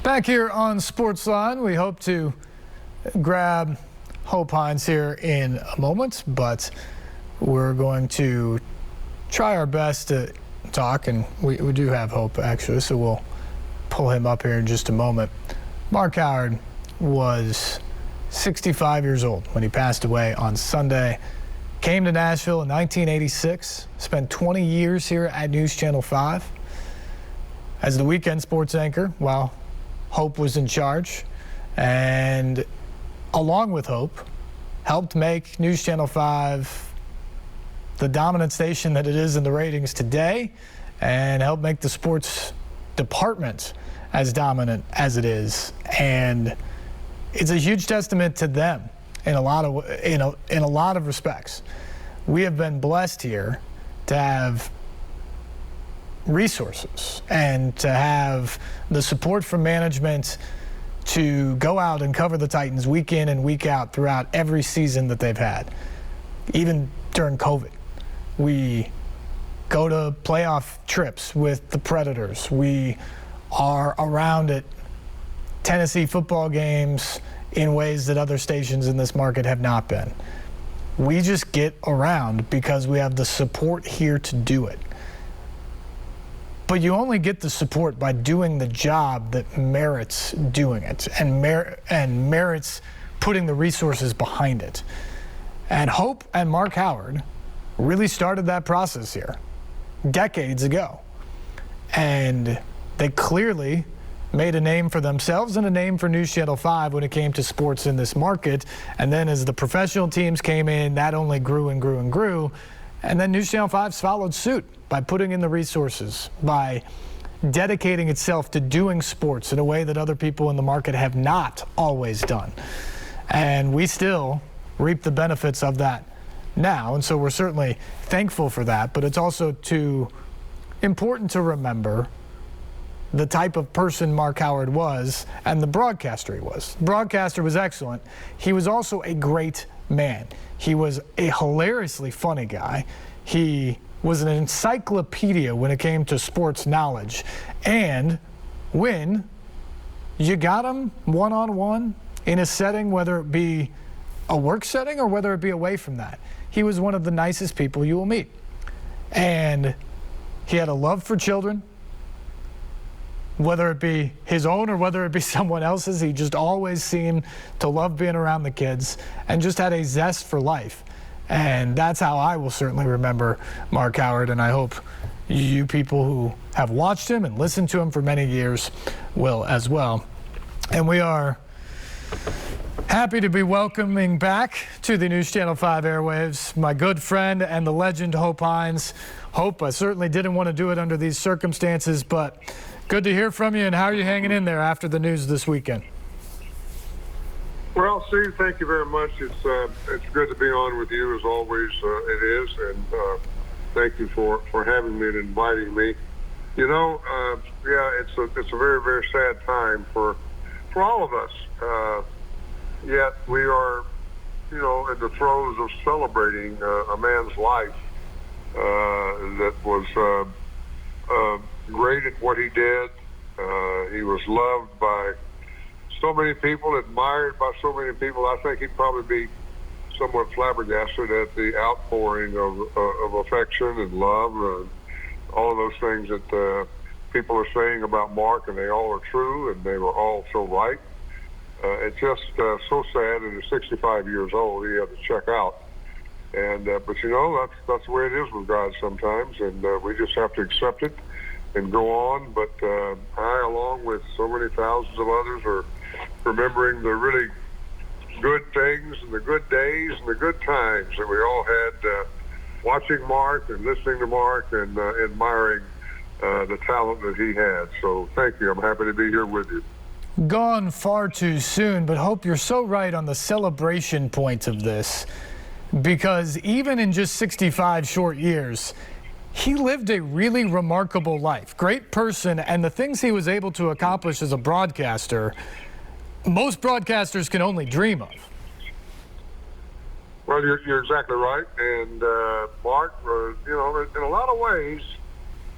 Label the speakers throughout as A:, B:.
A: Back here on SportsLine, we hope to grab Hope Hines here in a moment, but we're going to try our best to talk, and we do have Hope actually, so we'll pull him up here in just a moment. Mark Howard was 65 years old when he passed away on Sunday. Came to Nashville in 1986, spent 20 years here at News Channel 5 as the weekend sports anchor while Hope was in charge, and along with Hope, helped make News Channel 5 the dominant station that it is in the ratings today, and helped make the sports department as dominant as it is. And it's a huge testament to them in a lot of respects. We have been blessed here to have resources and to have the support from management to go out and cover the Titans week in and week out throughout every season that they've had. Even during COVID, we go to playoff trips with the Predators. We are around at Tennessee football games in ways that other stations in this market have not been. We just get around because we have the support here to do it. But you only get the support by doing the job that merits doing it and merits putting the resources behind it. And Hope and Mark Howard really started that process here decades ago. And they clearly made a name for themselves and a name for News Channel 5 when it came to sports in this market. And then as the professional teams came in, that only grew and grew and grew. And then News Channel 5 followed suit by putting in the resources, by dedicating itself to doing sports in a way that other people in the market have not always done. And we still reap the benefits of that now. And so we're certainly thankful for that. But it's also important to remember the type of person Mark Howard was and the broadcaster he was. The broadcaster was excellent. He was also a great man. He was a hilariously funny guy. He was an encyclopedia when it came to sports knowledge. And when you got him one-on-one in a setting, whether it be a work setting or whether it be away from that, he was one of the nicest people you will meet. And he had a love for children, whether it be his own or whether it be someone else's. He just always seemed to love being around the kids and just had a zest for life. And that's how I will certainly remember Mark Howard, and I hope you people who have watched him and listened to him for many years will as well. And we are happy to be welcoming back to the News Channel 5 airwaves my good friend and the legend, Hope Hines. Hope, I certainly didn't want to do it under these circumstances, but good to hear from you, and how are you hanging in there after the news this weekend?
B: Well, Steve, thank you very much. It's good to be on with you as always. It is, and thank you for having me and inviting me. You know, it's a very, very sad time for all of us. Yet we are, in the throes of celebrating a man's life that was great at what he did. He was loved by so many people, admired by so many people. I think he'd probably be somewhat flabbergasted at the outpouring of affection and love and all of those things that people are saying about Mark, and they all are true, and they were all so right. It's just so sad. And he's 65 years old. He had to check out. And but that's the way it is with God sometimes, and we just have to accept it and go on. But I, along with so many thousands of others, are remembering the really good things and the good days and the good times that we all had watching Mark and listening to Mark and admiring the talent that he had. So thank you. I'm happy to be here with you.
A: Gone far too soon, but Hope, you're so right on the celebration point of this, because even in just 65 short years, he lived a really remarkable life. Great person, and the things he was able to accomplish as a broadcaster, most broadcasters can only dream of.
B: Well, you're exactly right. And Mark, in a lot of ways,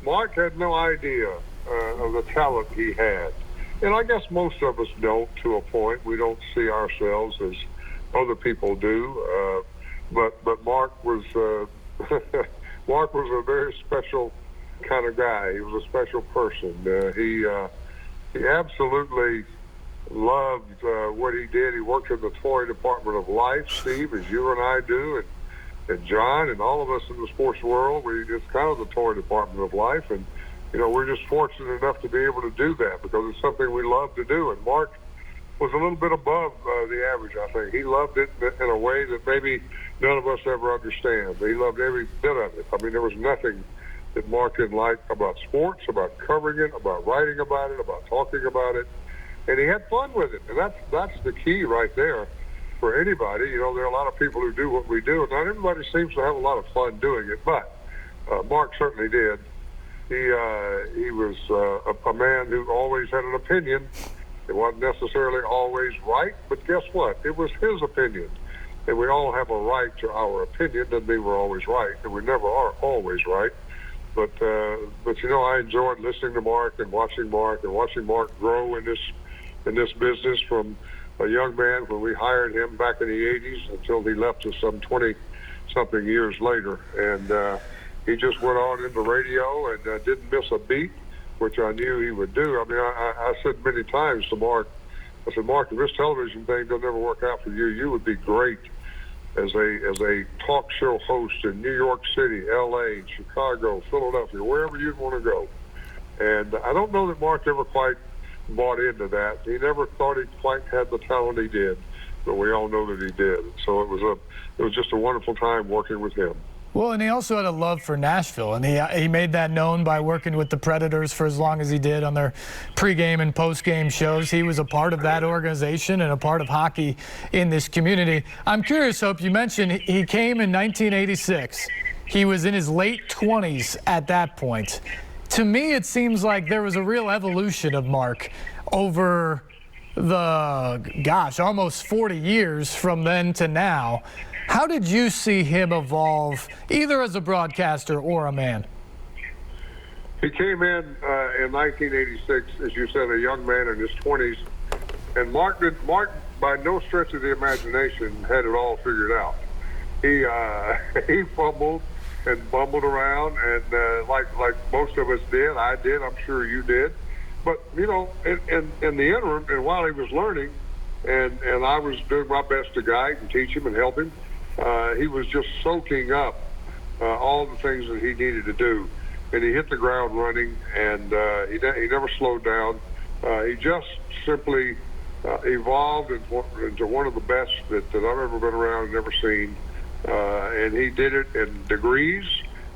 B: Mark had no idea of the talent he had. and I guess most of us don't to a point. We don't see ourselves as other people do. But Mark was Mark was a very special kind of guy. He was a special person. He absolutely loved what he did. He worked in the toy department of life, Steve, as you and I do, and John and all of us in the sports world. It's kind of the toy department of life, and we're just fortunate enough to be able to do that because it's something we love to do. And Mark was a little bit above the average, I think. He loved it in a way that maybe none of us ever understand. He loved every bit of it. I mean, there was nothing that Mark didn't like about sports, about covering it, about writing about it, about talking about it. And he had fun with it. And that's the key right there for anybody. There are a lot of people who do what we do. Not everybody seems to have a lot of fun doing it, but Mark certainly did. He was a man who always had an opinion. It wasn't necessarily always right, but guess what? It was his opinion. And we all have a right to our opinion. Doesn't mean we're always right, and we never are always right. But I enjoyed listening to Mark and watching Mark grow in this business from a young man when we hired him back in the 80s until he left us some 20-something years later. And he just went on into radio and didn't miss a beat, which I knew he would do. I mean, I said many times to Mark, I said, Mark, if this television thing doesn't ever work out for you, you would be great as a talk show host in New York City, L.A., Chicago, Philadelphia, wherever you'd want to go. And I don't know that Mark ever quite bought into that. He never thought he quite had the talent he did, but we all know that he did. So it was just a wonderful time working with him.
A: Well, and he also had a love for Nashville, and he made that known by working with the Predators for as long as he did on their pregame and postgame shows. He was a part of that organization and a part of hockey in this community. I'm curious, Hope, you mentioned he came in 1986. He was in his late 20s at that point. To me, it seems like there was a real evolution of Mark over almost 40 years from then to now. How did you see him evolve, either as a broadcaster or a man?
B: He came in 1986, as you said, a young man in his 20s. And Mark, by no stretch of the imagination, had it all figured out. He fumbled and bumbled around, and like most of us did, I did, I'm sure you did. But, in the interim, and while he was learning, and I was doing my best to guide and teach him and help him, he was just soaking up all the things that he needed to do. And he hit the ground running, and he never slowed down. He just simply evolved into one of the best that I've ever been around and ever seen. And he did it in degrees,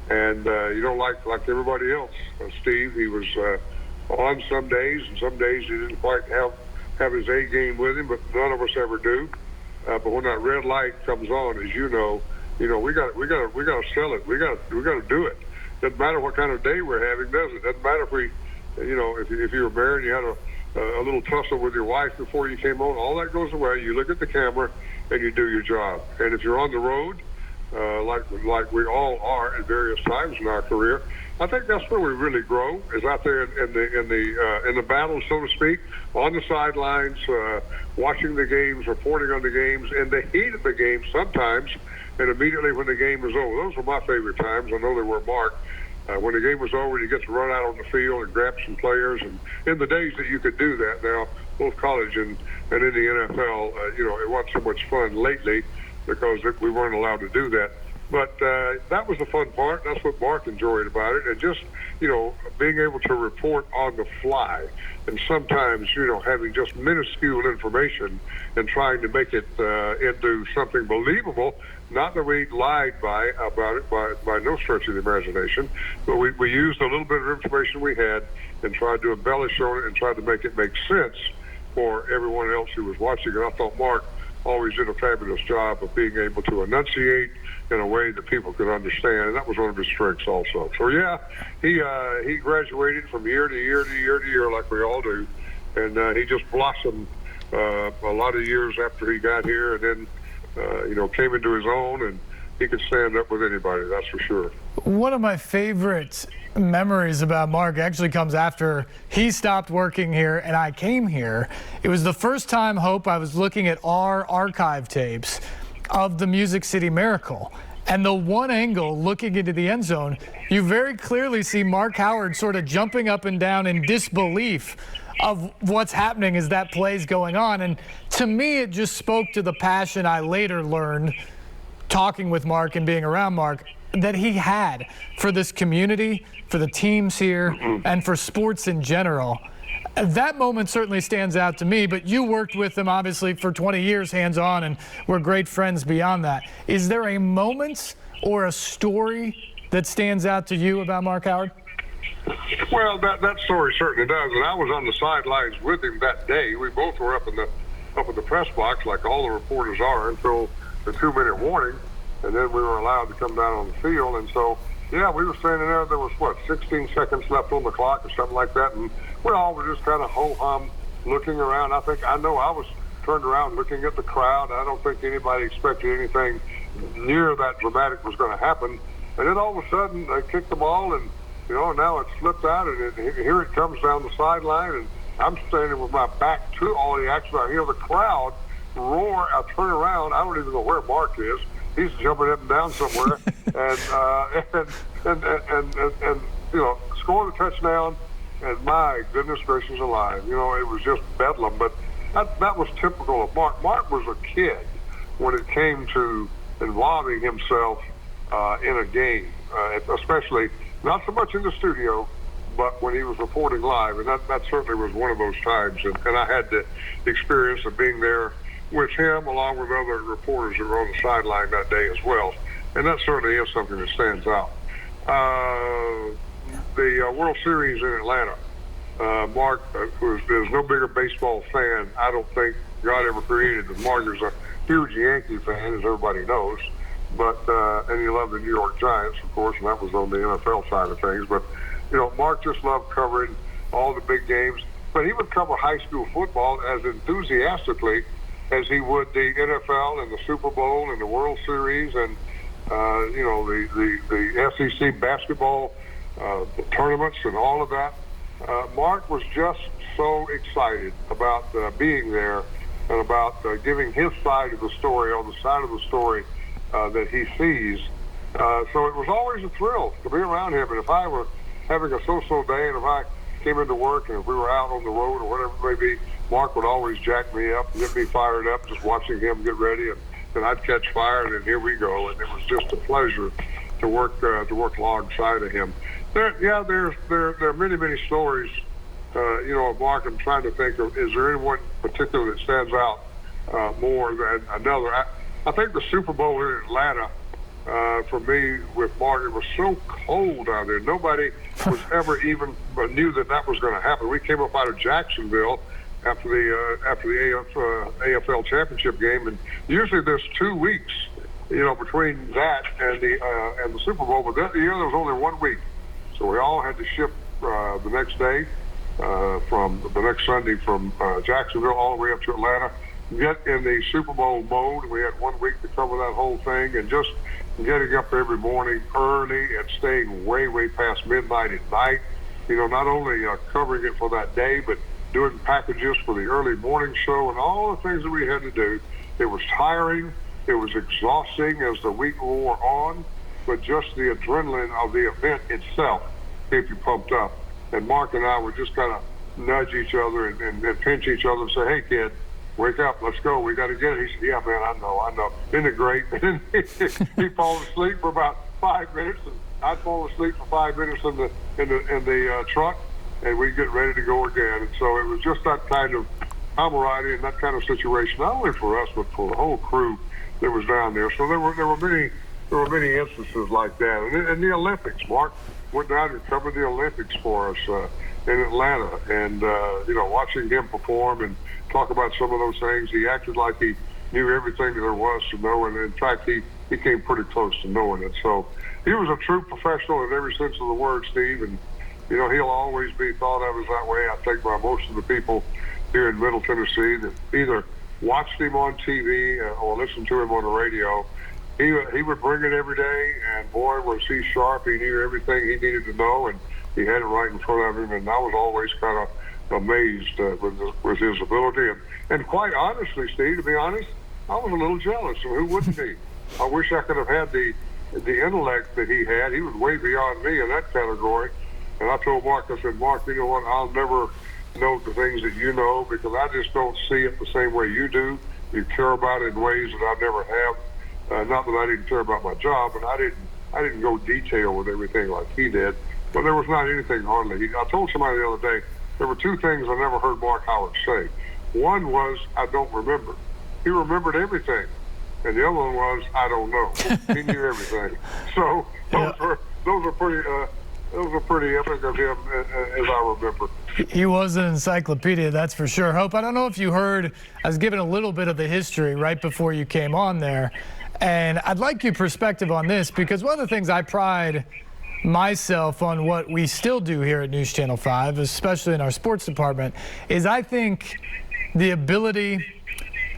B: and like everybody else, Steve, he was on some days, and some days he didn't quite have his A game with him, but none of us ever do. But when that red light comes on, as you know, we got to sell it. We got to do it. Doesn't matter what kind of day we're having, does it? Doesn't matter if we, if you were married, and you had a little tussle with your wife before you came on. All that goes away. You look at the camera and you do your job. And if you're on the road, like we all are at various times in our career, I think that's where we really grow, is out there in the battle, so to speak, on the sidelines, watching the games, reporting on the games, in the heat of the game sometimes, and immediately when the game is over. Those were my favorite times. I know they were Mark. When the game was over, you get to run out on the field and grab some players. And in the days that you could do that now, both college and in the NFL, it wasn't so much fun lately because we weren't allowed to do that. But that was the fun part. That's what Mark enjoyed about it. And just, being able to report on the fly. And sometimes, having just minuscule information and trying to make it into something believable. Not that we lied about it by no stretch of the imagination, but we used a little bit of information we had and tried to embellish on it and tried to make it make sense for everyone else who was watching. And I thought Mark always did a fabulous job of being able to enunciate in a way that people could understand, and that was one of his strengths also. So yeah, he graduated from year to year to year to year like we all do, and he just blossomed a lot of years after he got here, and then came into his own, and he could stand up with anybody, that's for sure.
A: One of my favorite memories about Mark actually comes after he stopped working here and I came here. It was the first time, Hope, I was looking at our archive tapes of the Music City Miracle. And the one angle looking into the end zone, you very clearly see Mark Howard sort of jumping up and down in disbelief of what's happening as that play's going on. And to me, it just spoke to the passion I later learned talking with Mark and being around Mark that he had for this community, for the teams here, and for sports in general. That moment certainly stands out to me, but you worked with him obviously for 20 years hands-on and we're great friends beyond that. Is there a moment or a story that stands out to you about Mark Howard?
B: Well, that story certainly does, and I was on the sidelines with him that day. We both were up in the press box like all the reporters are until the 2-minute warning, and then we were allowed to come down on the field. And so, yeah, we were standing there. There was, 16 seconds left on the clock or something like that, and we all were just kind of ho-hum looking around. I know I was turned around looking at the crowd. I don't think anybody expected anything near that dramatic was going to happen. And then all of a sudden, they kicked the ball, and, now it's flipped out, and here it comes down the sideline, and I'm standing with my back to all the action. I hear the crowd roar. I turn around. I don't even know where Mark is. He's jumping up and down somewhere, and scored a touchdown. And my goodness gracious alive, it was just bedlam. But that was typical of Mark. Mark was a kid when it came to involving himself in a game, especially not so much in the studio, but when he was reporting live. And that certainly was one of those times. And I had the experience of being there with him along with other reporters that were on the sideline that day as well. And that certainly is something that stands out. The World Series in Atlanta, Mark, who is no bigger baseball fan, I don't think God ever created, than Mark is a huge Yankee fan, as everybody knows. But and he loved the New York Giants, of course, and that was on the NFL side of things. But, Mark just loved covering all the big games. But he would cover high school football as enthusiastically as he would the NFL and the Super Bowl and the World Series and, the SEC basketball the tournaments and all of that. Mark was just so excited about being there and about giving his side of the story, on the side of the story that he sees. So it was always a thrill to be around him. And if I were having a so-so day and if I came into work and if we were out on the road or whatever it may be, Mark would always jack me up and get me fired up just watching him get ready. And I'd catch fire, and then here we go. And it was just a pleasure to work alongside of him. There are many stories, of Mark. I'm trying to think of, is there anyone particular that stands out more than another? I think the Super Bowl in Atlanta, for me, with Mark, it was so cold out there. Nobody was ever even knew that was going to happen. We came up out of Jacksonville after the AFL championship game, and usually there's 2 weeks, between that and the Super Bowl. But that year there was only 1 week. So we all had to ship the next day, from the next Sunday from Jacksonville all the way up to Atlanta, get in the Super Bowl mode. We had 1 week to cover that whole thing, and just getting up every morning early and staying way past midnight at night. Not only covering it for that day, but doing packages for the early morning show and all the things that we had to do. It was tiring. It was exhausting as the week wore on. But just the adrenaline of the event itself kept you pumped up. And Mark and I would just kind of nudge each other and pinch each other and say, "Hey, kid, wake up, let's go, we got to get it." He said, "Yeah, man, I know. Isn't it great?" And he'd fall asleep for about 5 minutes, and I'd fall asleep for 5 minutes in the truck, and we'd get ready to go again. And so it was just that kind of camaraderie and that kind of situation, not only for us, but for the whole crew that was down there. So there were many instances like that. And the Olympics, Mark went down and covered the Olympics for us in Atlanta. And, watching him perform and talk about some of those things, he acted like he knew everything that there was to know. And in fact, he came pretty close to knowing it. So he was a true professional in every sense of the word, Steve. And, he'll always be thought of as that way, I think, by most of the people here in Middle Tennessee that either watched him on TV or listened to him on the radio. he would bring it every day, and boy, was he sharp. He knew everything he needed to know, and he had it right in front of him. And I was always kind of amazed with his ability. And quite honestly, Steve, to be honest, I was a little jealous. And who wouldn't be? I wish I could have had the intellect that he had. He was way beyond me in that category. And I told Mark, I said, Mark, you know what? I'll never know the things that you know because I just don't see it the same way you do. You care about it in ways that I never have. Not that I didn't care about my job, but I didn't go detail with everything like he did. But there was not anything hardly. I told somebody the other day, there were two things I never heard Mark Howard say. One was, I don't remember. He remembered everything. And the other one was, I don't know. He knew everything. So those are pretty epic of him, as I remember.
A: He was an encyclopedia, that's for sure. Hope, I don't know if you heard, I was given a little bit of the history right before you came on there. And I'd like your perspective on this because one of the things I pride myself on what we still do here at News Channel 5, especially in our sports department, is I think the ability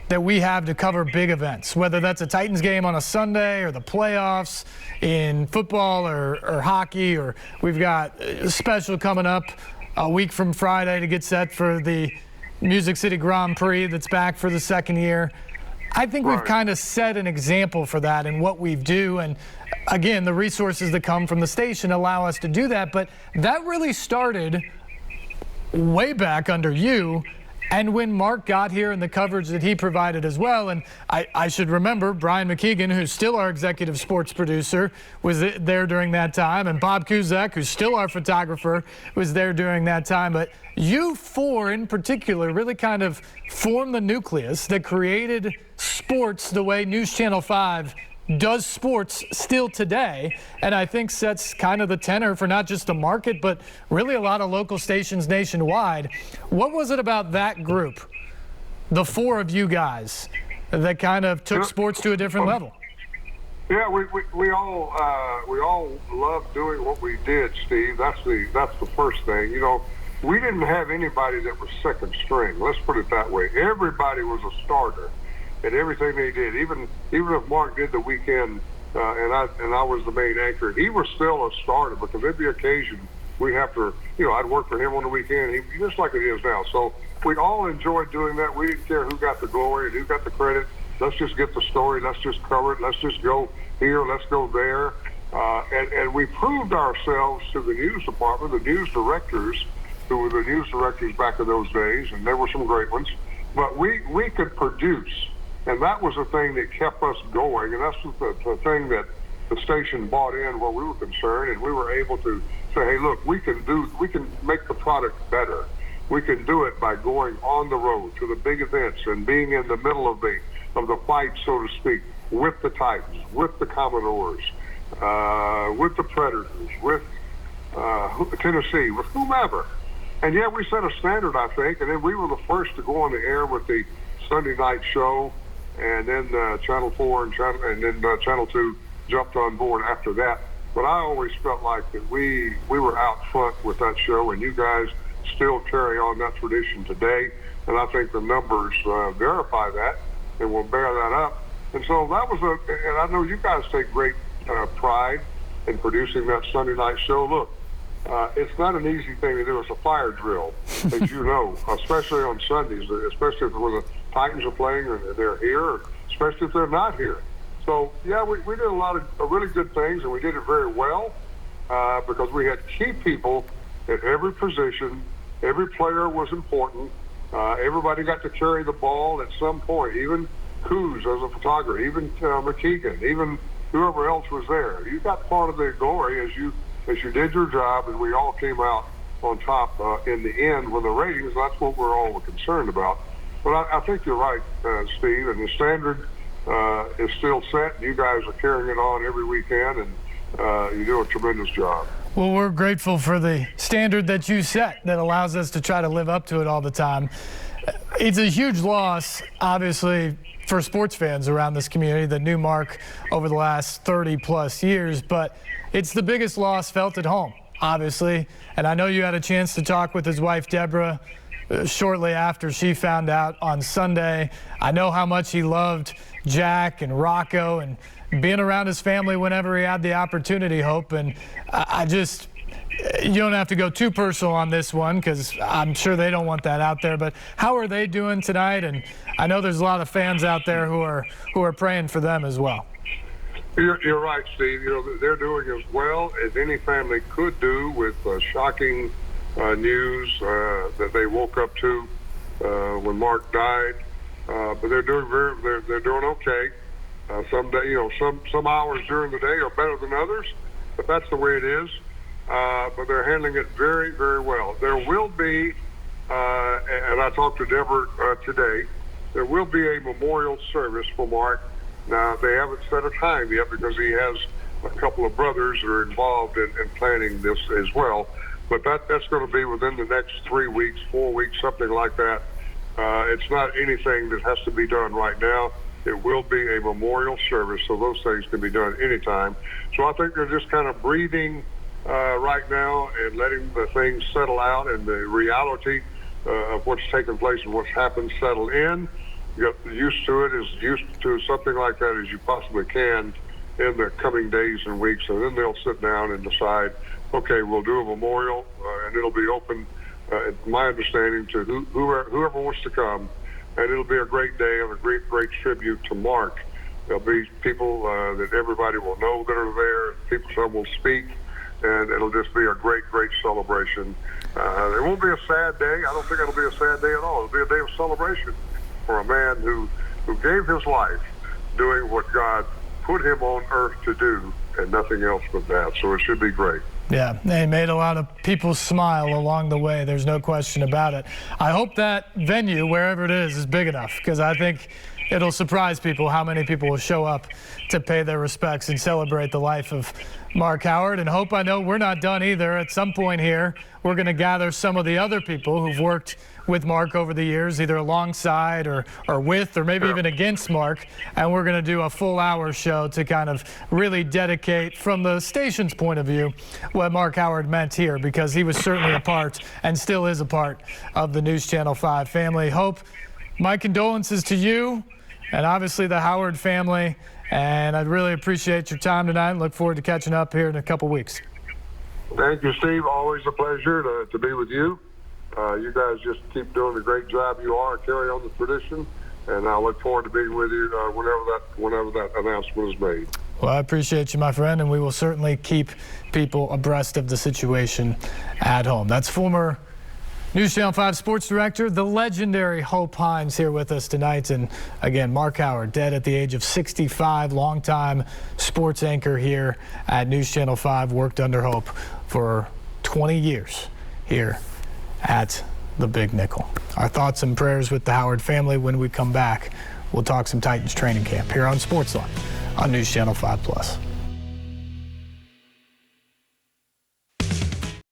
A: that we have to cover big events, whether that's a Titans game on a Sunday or the playoffs in football or hockey, or we've got a special coming up a week from Friday to get set for the Music City Grand Prix that's back for the second year. I think we've kind of set an example for that in what we do. And again, the resources that come from the station allow us to do that. But that really started way back under you. And when Mark got here and the coverage that he provided as well, and I should remember Brian McKeegan, who's still our executive sports producer, was there during that time, and Bob Kuzak, who's still our photographer, was there during that time. But you four in particular really kind of formed the nucleus that created sports the way News Channel 5 does sports still today, and I think sets kind of the tenor for not just the market, but really a lot of local stations nationwide. What was it about that group, the four of you guys, that kind of took sports to a different level?
B: Yeah, we all loved doing what we did, Steve. That's the first thing. You know, we didn't have anybody that was second string. Let's put it that way. Everybody was a starter at everything they did. Even if Mark did the weekend and I was the main anchor, he was still a starter because there'd be occasion we have to, I'd work for him on the weekend, just like it is now. So we all enjoyed doing that. We didn't care who got the glory and who got the credit. Let's just get the story. Let's just cover it. Let's just go here. Let's go there. And we proved ourselves to the news department, the news directors, who were the news directors back in those days, and there were some great ones. But we could produce. And that was the thing that kept us going, and that's the thing that the station bought in where we were concerned, and we were able to say, hey, look, we can make the product better. We can do it by going on the road to the big events and being in the middle of the fight, so to speak, with the Titans, with the Commodores, with the Predators, with Tennessee, with whomever. And yeah, we set a standard, I think, and then we were the first to go on the air with the Sunday night show. And then Channel 4 and then Channel 2 jumped on board after that. But I always felt like that we were out front with that show, and you guys still carry on that tradition today. And I think the numbers verify that and will bear that up. And so that was and I know you guys take great pride in producing that Sunday night show. Look, it's not an easy thing to do. It's a fire drill, as you know, especially on Sundays, especially when the Titans are playing or they're here, or especially if they're not here. So, yeah, we did a lot of really good things, and we did it very well because we had key people at every position. Every player was important. Everybody got to carry the ball at some point, even Kuz as a photographer, even McKeegan, even whoever else was there. You got part of the glory as you did your job, and we all came out on top in the end with the ratings. That's what we're all concerned about. But I think you're right, Steve, and the standard is still set. You guys are carrying it on every weekend, and you do a tremendous job.
A: Well, we're grateful for the standard that you set that allows us to try to live up to it all the time. It's a huge loss, obviously, for sports fans around this community that knew Mark over the last 30-plus years, but it's the biggest loss felt at home, obviously. And I know you had a chance to talk with his wife, Deborah, shortly after she found out on Sunday. I know how much he loved Jack and Rocco and being around his family whenever he had the opportunity, Hope. And you don't have to go too personal on this one because I'm sure they don't want that out there. But how are they doing tonight? And I know there's a lot of fans out there who are praying for them as well.
B: You're right, Steve. They're doing as well as any family could do with shocking news that they woke up to when Mark died. But they're doing they're doing okay. Some hours during the day are better than others, but that's the way it is. But they're handling it very, very well. There will be, and I talked to Deborah today, there will be a memorial service for Mark. Now, they haven't set a time yet because he has a couple of brothers that are involved in planning this as well. But that's going to be within the next 3 weeks, 4 weeks, something like that. It's not anything that has to be done right now. It will be a memorial service, so those things can be done anytime. So I think they're just kind of breathing right now and letting the things settle out and the reality of what's taken place and what's happened settle in. You get used to it, as used to something like that as you possibly can in the coming days and weeks, and then they'll sit down and decide, okay, we'll do a memorial, and it'll be open, my understanding, to whoever wants to come, and it'll be a great day and a great tribute to Mark. There'll be people that everybody will know that are there, some will speak, and it'll just be a great celebration. It won't be a sad day. I don't think it'll be a sad day at all. It'll be a day of celebration for a man who gave his life doing what God put him on earth to do and nothing else but that. So it should be great.
A: Yeah, they made a lot of people smile along the way. There's no question about it. I hope that venue, wherever it is big enough, because I think it'll surprise people how many people will show up to pay their respects and celebrate the life of Mark Howard. And Hope, I know we're not done either. At some point here, we're going to gather some of the other people who've worked with Mark over the years, either alongside or with or maybe even against Mark. And we're going to do a full-hour show to kind of really dedicate, from the station's point of view, what Mark Howard meant here, because he was certainly a part and still is a part of the News Channel 5 family. Hope, my condolences to you and obviously the Howard family. And I'd really appreciate your time tonight and look forward to catching up here in a couple weeks.
B: Thank you, Steve. Always a pleasure to be with you. You guys just keep doing the great job you are. Carry on the tradition, and I look forward to being with you whenever that announcement is made.
A: Well, I appreciate you, my friend, and we will certainly keep people abreast of the situation at home. That's former News Channel 5 Sports Director, the legendary Hope Hines, here with us tonight. And again, Mark Howard, dead at the age of 65, longtime sports anchor here at News Channel 5, worked under Hope for 20 years here at the Big Nickel. Our thoughts and prayers with the Howard family. When we come back, we'll talk some Titans training camp here on SportsLine on News Channel 5+.